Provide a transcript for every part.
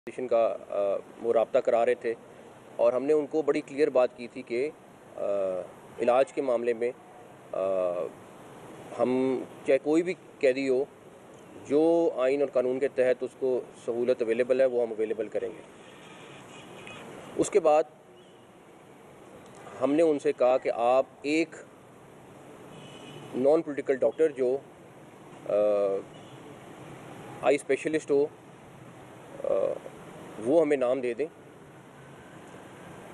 का वो राब्ता करा रहे थे और हमने उनको बड़ी क्लियर बात की थी कि इलाज के मामले में हम चाहे कोई भी कैदी हो, जो आइन और कानून के तहत उसको सहूलत अवेलेबल है वो हम अवेलेबल करेंगे। उसके बाद हमने उनसे कहा कि आप एक नॉन पॉलिटिकल डॉक्टर जो आई स्पेशलिस्ट हो वो हमें नाम दे दें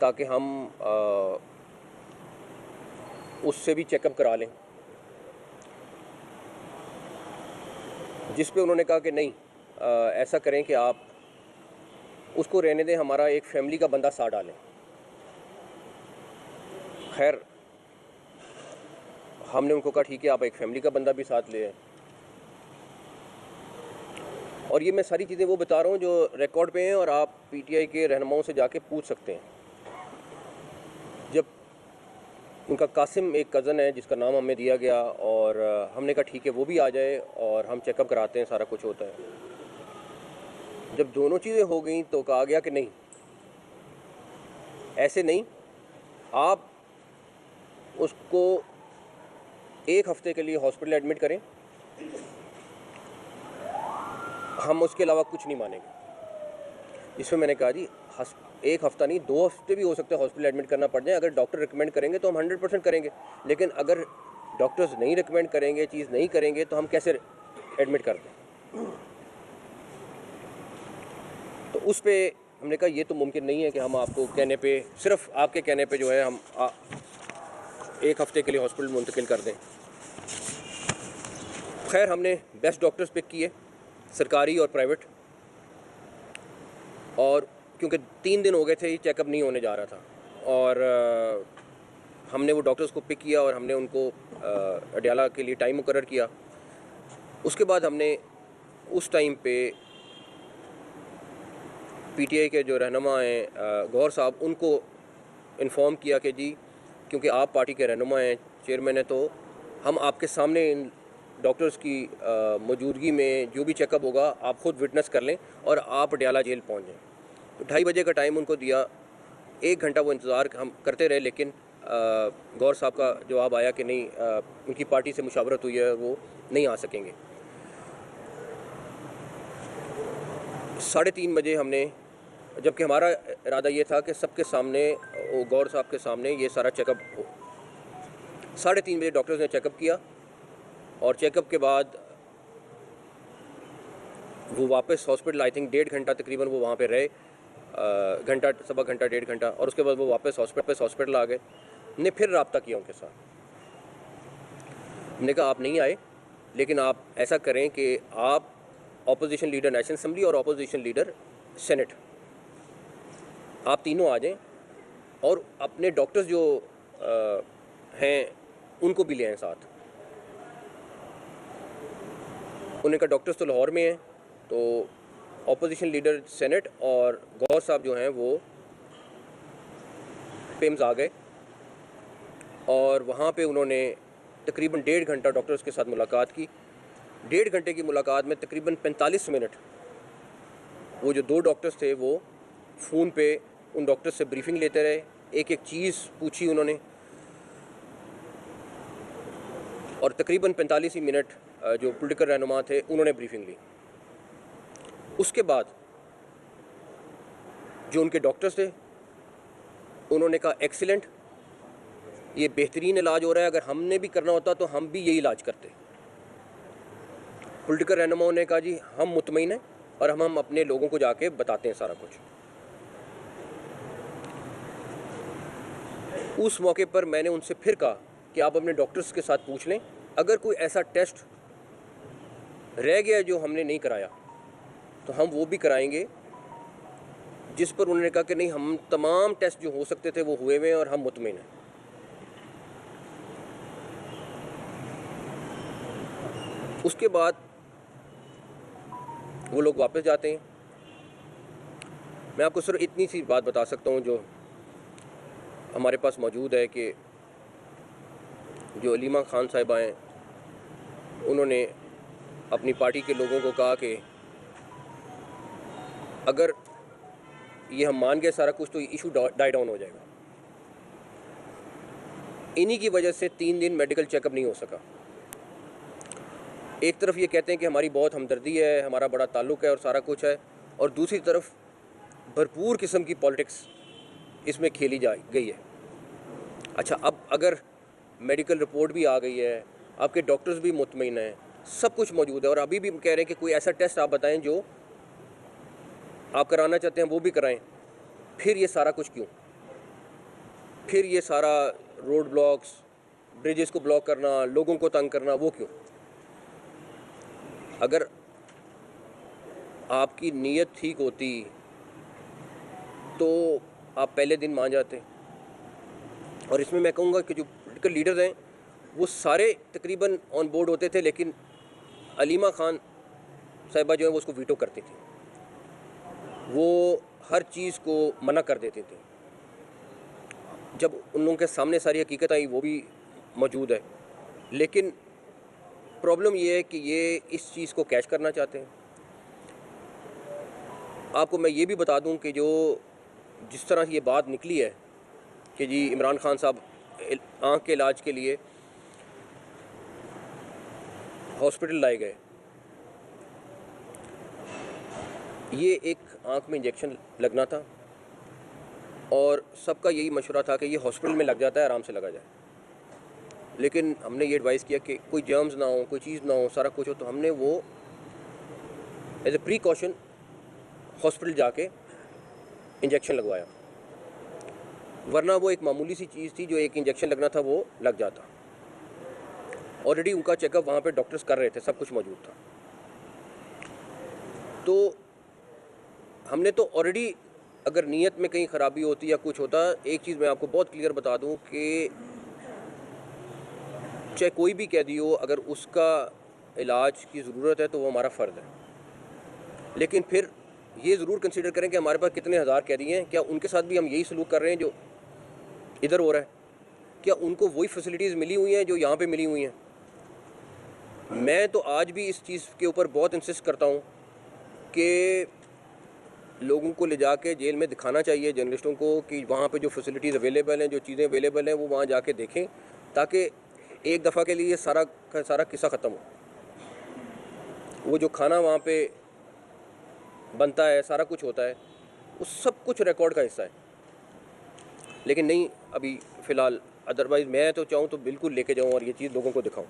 ताकि हम उससे भी चेकअप करा लें। जिस पे उन्होंने कहा कि नहीं, ऐसा करें कि आप उसको रहने दें, हमारा एक फैमिली का बंदा साथ डालें। खैर, हमने उनको कहा ठीक है, आप एक फैमिली का बंदा भी साथ ले आए। और ये मैं सारी चीज़ें वो बता रहा हूँ जो रिकॉर्ड पे हैं और आप पीटीआई के रहनुमाओं से जाके पूछ सकते हैं। जब उनका कासिम एक कज़न है जिसका नाम हमें दिया गया और हमने कहा ठीक है वो भी आ जाए और हम चेकअप कराते हैं, सारा कुछ होता है। जब दोनों चीज़ें हो गई तो कहा गया कि नहीं, ऐसे नहीं, आप उसको एक हफ़्ते के लिए हॉस्पिटल एडमिट करें, हम उसके अलावा कुछ नहीं मानेंगे। इसमें मैंने कहा जी एक हफ़्ता नहीं, 2 हफ्ते भी हो सकते हैं हॉस्पिटल एडमिट करना पड़ जाए। अगर डॉक्टर रिकमेंड करेंगे तो हम 100% करेंगे, लेकिन अगर डॉक्टर्स नहीं रिकमेंड करेंगे, चीज़ नहीं करेंगे तो हम कैसे एडमिट कर दें। तो उस पर हमने कहा ये तो मुमकिन नहीं है कि हम आपको कहने पे, सिर्फ आपके कहने पे जो है हम एक हफ़्ते के लिए हॉस्पिटल मुंतकिल कर दें। खैर, हमने बेस्ट डॉक्टर्स पिक किए, सरकारी और प्राइवेट, और क्योंकि 3 दिन हो गए थे ये चेकअप नहीं होने जा रहा था और हमने वो डॉक्टर्स को पिक किया और हमने उनको अडयाला के लिए टाइम मुकर्रर किया। उसके बाद हमने उस टाइम पे पीटीआई के जो रहनुमा हैं गौहर साहब, उनको इन्फॉर्म किया कि जी क्योंकि आप पार्टी के रहनुमा हैं, चेयरमैन हैं, तो हम आपके सामने इन डॉक्टर्स की मौजूदगी में जो भी चेकअप होगा आप ख़ुद विटनेस कर लें और आप अडयाला जेल पहुंच जाएं। तो 2:30 बजे का टाइम उनको दिया। 1 घंटा वो इंतज़ार हम करते रहे, लेकिन गौर साहब का जवाब आया कि नहीं, उनकी पार्टी से मुशावरत हुई है, वो नहीं आ सकेंगे। 3:30 बजे हमने, जबकि हमारा इरादा ये था कि सबके सामने, गौर साहब के सामने ये सारा चेकअप हो। 3:30 बजे डॉक्टर्स ने चेकअप किया और चेकअप के बाद वो वापस हॉस्पिटल, आई थिंक 1.5 घंटा तकरीबन वो वहाँ पे रहे, घंटा, सवा घंटा, 1.5 घंटा, और उसके बाद वो वापस हॉस्पिटल आ गए। हमने फिर रब्ता किया उनके साथ। हमने कहा आप नहीं आए, लेकिन आप ऐसा करें कि आप अपोजिशन लीडर नेशनल असम्बली और अपोजिशन लीडर सेनेट, आप तीनों आ जाएं और अपने डॉक्टर्स जो हैं उनको भी ले आएँ साथ। उन्होंने कहा डॉक्टर्स तो लाहौर में हैं, तो अपोजिशन लीडर सेनेट और गौर साहब जो हैं वो पेम्स आ गए और वहाँ पे उन्होंने तकरीबन 1.5 घंटा डॉक्टर्स के साथ मुलाकात की। 1.5 घंटे की मुलाकात में तकरीबन 45 मिनट वो जो 2 डॉक्टर्स थे वो फ़ोन पे उन डॉक्टर्स से ब्रीफिंग लेते रहे, एक एक चीज़ पूछी उन्होंने, और तकरीबन 45 ही मिनट जो पॉलिटिकल रहनुमा थे उन्होंने ब्रीफिंग ली। उसके बाद जो उनके डॉक्टर्स थे उन्होंने कहा एक्सीलेंट, ये बेहतरीन इलाज हो रहा है, अगर हमने भी करना होता तो हम भी यही इलाज करते। पॉलिटिकल रहनुमाओं ने कहा जी हम मुतमईन हैं और हम अपने लोगों को जाके बताते हैं सारा कुछ। उस मौके पर मैंने उनसे फिर कहा कि आप अपने डॉक्टर्स के साथ पूछ लें, अगर कोई ऐसा टेस्ट रह गया जो हमने नहीं कराया तो हम वो भी कराएंगे। जिस पर उन्होंने कहा कि नहीं, हम तमाम टेस्ट जो हो सकते थे वो हुए हुए हैं और हम मुतमईन हैं। उसके बाद वो लोग वापस जाते हैं। मैं आपको सिर्फ इतनी सी बात बता सकता हूँ जो हमारे पास मौजूद है कि जो अलीमा खान साहिबा हैं उन्होंने अपनी पार्टी के लोगों को कहा कि अगर ये हम मान गए सारा कुछ, तो इशू डाई डाउन हो जाएगा। इन्हीं की वजह से 3 दिन मेडिकल चेकअप नहीं हो सका। एक तरफ ये कहते हैं कि हमारी बहुत हमदर्दी है, हमारा बड़ा ताल्लुक़ है और सारा कुछ है, और दूसरी तरफ भरपूर किस्म की पॉलिटिक्स इसमें खेली जा गई है। अच्छा, अब अगर मेडिकल रिपोर्ट भी आ गई है, आपके डॉक्टर्स भी मुतमईन हैं, सब कुछ मौजूद है, और अभी भी कह रहे हैं कि कोई ऐसा टेस्ट आप बताएं जो आप कराना चाहते हैं वो भी कराएं, फिर ये सारा कुछ क्यों? फिर ये सारा रोड ब्लॉक्स, ब्रिजेस को ब्लॉक करना, लोगों को तंग करना, वो क्यों? अगर आपकी नीयत ठीक होती तो आप पहले दिन मान जाते। और इसमें मैं कहूँगा कि जो पॉलिटिकल लीडर्स हैं वो सारे तकरीबन ऑन बोर्ड होते थे, लेकिन अलीमा खान साहिबा जो है वो उसको वीटो करती थी, वो हर चीज़ को मना कर देते थे। जब उन लोगों के सामने सारी हकीकत आई वो भी मौजूद है, लेकिन प्रॉब्लम ये है कि ये इस चीज़ को कैच करना चाहते हैं। आपको मैं ये भी बता दूं कि जो जिस तरह ये बात निकली है कि जी इमरान खान साहब आँख के इलाज के लिए हॉस्पिटल लाए गए, ये एक आँख में इंजेक्शन लगना था और सबका यही मशवरा था कि ये हॉस्पिटल में लग जाता है, आराम से लगा जाए। लेकिन हमने ये एडवाइस किया कि कोई जर्म्स ना हो, कोई चीज़ ना हो, सारा कुछ हो, तो हमने वो एज ए प्रीकॉशन हॉस्पिटल जाके इंजेक्शन लगवाया, वरना वो एक मामूली सी चीज़ थी, जो एक इंजेक्शन लगना था वो लग जाता। ऑलरेडी उनका चेकअप वहाँ पे डॉक्टर्स कर रहे थे, सब कुछ मौजूद था। तो हमने तो ऑलरेडी, अगर नीयत में कहीं ख़राबी होती या कुछ होता, एक चीज़ मैं आपको बहुत क्लियर बता दूं कि चाहे कोई भी कैदी हो, अगर उसका इलाज की ज़रूरत है तो वो हमारा फ़र्ज़ है। लेकिन फिर ये ज़रूर कंसीडर करें कि हमारे पास कितने हज़ार कैदी हैं, क्या उनके साथ भी हम यही सलूक कर रहे हैं जो इधर हो रहा है? क्या उनको वही फैसिलिटीज़ मिली हुई हैं जो यहाँ पे मिली हुई हैं? मैं तो आज भी इस चीज़ के ऊपर बहुत इंसिस्ट करता हूँ कि लोगों को ले जाके जेल में दिखाना चाहिए, जर्नलिस्टों को, कि वहाँ पे जो फैसिलिटीज़ अवेलेबल हैं, जो चीज़ें अवेलेबल हैं, वो वहाँ जाके देखें, ताकि एक दफ़ा के लिए सारा का सारा किस्सा ख़त्म हो। वो जो खाना वहाँ पे बनता है, सारा कुछ होता है, वो सब कुछ रिकॉर्ड का हिस्सा है। लेकिन नहीं, अभी फ़िलहाल, अदरवाइज़ मैं तो चाहूँ तो बिल्कुल लेके जाऊँ और ये चीज़ लोगों को दिखाऊँ।